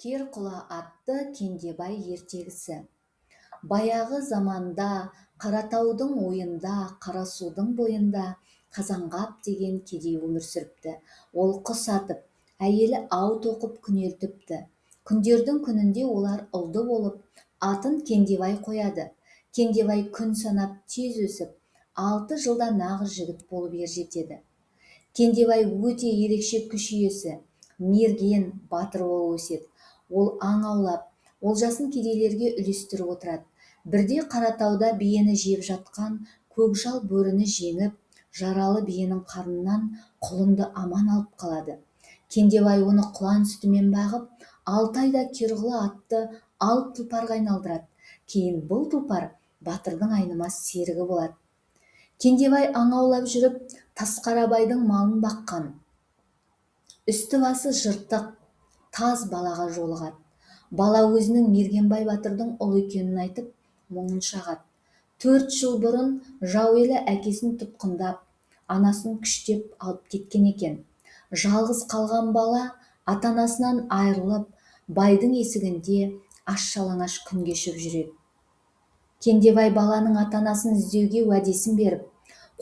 Керқұла атты Кендебай ертегісі. Баяғы заманда Қаратаудың ойында, Қарасудың бойында Қазанғап деген кедей өмір сүріпті. Ол құс атып, әйелі ау тоқып күнелтіпті. Күндердің күнінде олар ұлды болып, атын Кендебай қояды. Кендебай күн санап тез өсіп, 6 жылда нағыз жігіт болып ер жетеді. Кендебай өте ерекше күш иесі, мерген, батыр болып өседі. Ол аң аулап, олжасын кедейлерге үлестіріп отырады. Бірде Қаратауда биені жеп жатқан көкжал бөріні жеңіп, жаралы биенің қарнынан құлынды аман алып қалады. Кендебай оны құлан сүтімен бағып, 6 айда Керқұла атты алып тұлпарға айналдырады. Кейін бұл тұлпар батырдың айнымас серігі болады. Кендебай аң аулап жүріп, Тасқарабайдың малын баққан. Үсті-басы жыртық, таз балаға жолығады. Бала өзінің Мергенбай батырдың ұлы екенін айтып, мұңын шағады. 4 жыл бұрын жау елі әкесін тұтқындап, анасын күштеп алып кеткен екен. Жалғыз қалған бала ата-анасынан айырылып, байдың есігінде аш-жалаңаш күн кешіп жүреді. Кендебай баланың ата-анасын іздеуге уәдесін беріп,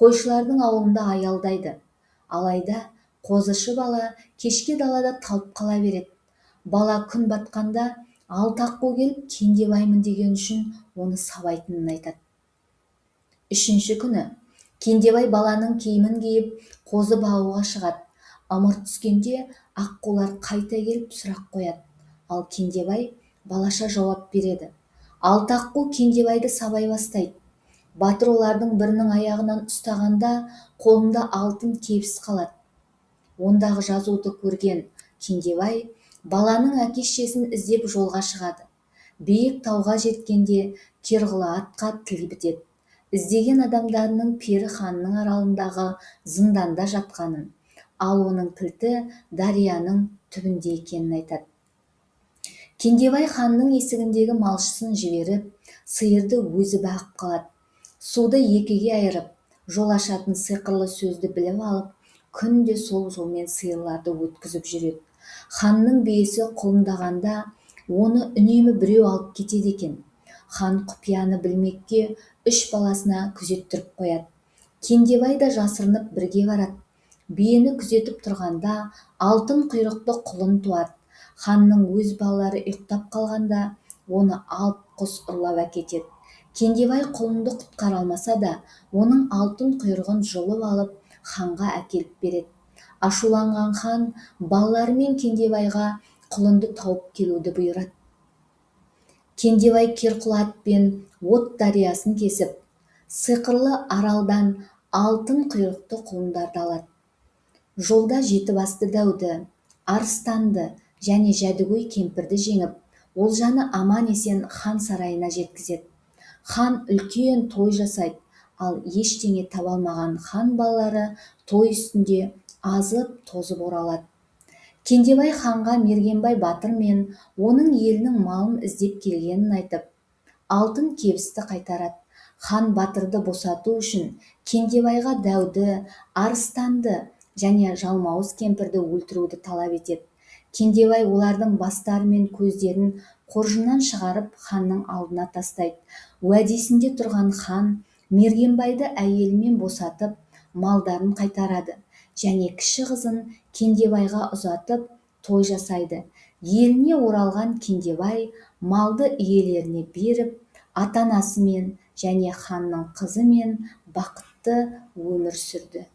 қойшылардың ауылында аялдайды. Алайда қозышы бала кешке далада талып қала береді. Бала күн батқанда 6 аққу келіп Кендебаймын деген үшін оны сабайтынын айтады. 3-ші күні Кендебай баланың киімін киіп қозы бағуға шығады. Ымырт түскенде аққулар қайта келіп сұрақ қояды. Ал Кендебай балаша жауап береді. 6 аққу Кендебайды сабай бастайды. Батыр олардың бірінің аяғынан ұстағанда қолында алтын кебіс қалады. Ондағы жазуды көрген Кендебай баланың әке-шешесін іздеп жолға шығады. Биік тауға жеткенде Керқұла атқа тіл бітеді. Іздеген адамдарының Пері ханның аралындағы зынданда жатқанын, ал оның кілті дарияның түбінде екенін айтады. Кендебай ханның есігіндегі малшысын жіберіп, сиырды өзі бағып қалады. Суды екіге айырып, жол ашатын сиқырлы сөзді біліп алып, күнде сол жолмен сиырларды өткізіп жүреді. Ханның биесі құлындағанда оны үнемі біреу алып кетеді екен. Хан құпияны білмекке 3 баласына күзеттіріп қояды. Кендебай да жасырынып бірге барады. Биені күзетіп тұрғанда алтын құйрықты құлын туады. Ханның өз балалары ұйықтап қалғанда оны алып құс ұрлап әкетеді. Кендебай құлынды құтқара алмаса да, оның алтын құйрығын жұлып алып, ханға әкеліп береді. Ашуланған хан балаларымен Кендебайға құлынды тауып келуді бұйырады. Кендебай Керқұла атпен от дариясын кесіп, сиқырлы аралдан алтын құйрықты құлындарды алады. Жолда Жетібасты дәуді, арыстанды және жәдігөй кемпірді жеңіп, олжаны аман есен хан сарайына жеткізеді. Хан үлкен той жасайды, ал ештеңе таба алмаған хан балалары той үстінде азып тозып оралады. Кендебай ханға Мергенбай батыр мен оның елінің малын іздеп келгенін айтып, алтын кебісті қайтарады. Хан батырды босату үшін Кендебайға дәуді, арыстанды және жалмауыз кемпірді өлтіруді талап етеді. Кендебай олардың бастары мен көздерін қоржыннан шығарып ханның алдына тастайды. Уәдесінде тұрған хан Мергенбайды әйелімен босатып, малдарын қайтарады және кіші қызын Кендебайға ұзатып, той жасайды. Еліне оралған Кендебай малды иелеріне беріп, ата-анасымен және ханның қызымен бақытты өмір сүрді.